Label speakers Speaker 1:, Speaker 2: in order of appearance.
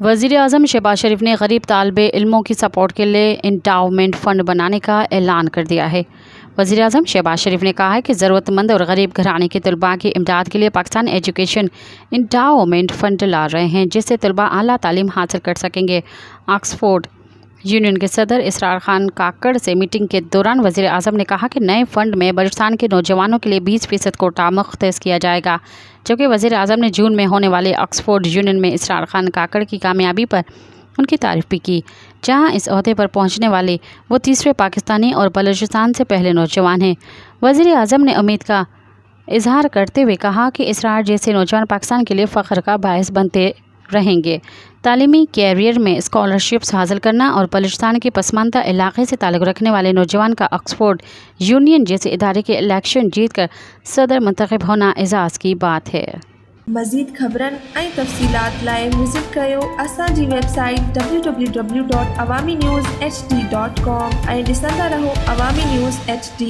Speaker 1: वज़ीर आज़म शहबाज शरीफ ने गरीब तालिबे इल्मों की सपोर्ट के लिए इंडाउमेंट फ़ंड बनाने का ऐलान कर दिया है। वज़ीर आज़म शहबाज शरीफ ने कहा है कि ज़रूरतमंद और गरीब घराने के तलबा की इमदाद के लिए पाकिस्तान एजुकेशन इंडाउमेंट फ़ंड ला रहे हैं, जिससे तलबा आला तालीम हासिल कर सकेंगे। ऑक्सफोर्ड यूनियन के सदर इसरार खान काकड़ से मीटिंग के दौरान वज़ीर आज़म ने कहा कि नए फ़ंड में बलूचिस्तान के नौजवानों के लिए 20% कोटा मुख्तस किया जाएगा। जबकि वज़ीर आज़म ने जून में होने वाले ऑक्सफोर्ड यूनियन में इसरार खान काकड़ की कामयाबी पर उनकी तारीफ़ भी की, जहां इस ओहदे पर पहुंचने वाले वो तीसरे पाकिस्तानी और बलूचिस्तान से पहले नौजवान हैं। वज़ीर आज़म ने उम्मीद का इजहार करते हुए कहा कि इसरार जैसे नौजवान पाकिस्तान के लिए फ़ख्र का बायस बनते रहेंगे। तालीमी कैरियर में स्कॉलरशिप्स हासिल करना और बलूचिस्तान के पसमानदा इलाके से ताल्लुक़ रखने वाले नौजवान का ऑक्सफोर्ड यूनियन जैसे इदारे के इलेक्शन जीत कर सदर मुंतखब होना एजाज़ की बात है।
Speaker 2: मज़ीद ख़बरन ऐं तफ़सीलात लाइ विज़िट कयो असांजी वेबसाइट www.awamiNewsHD.com ऐं ॾिसंदा रहो अवामी न्यूज़ HD।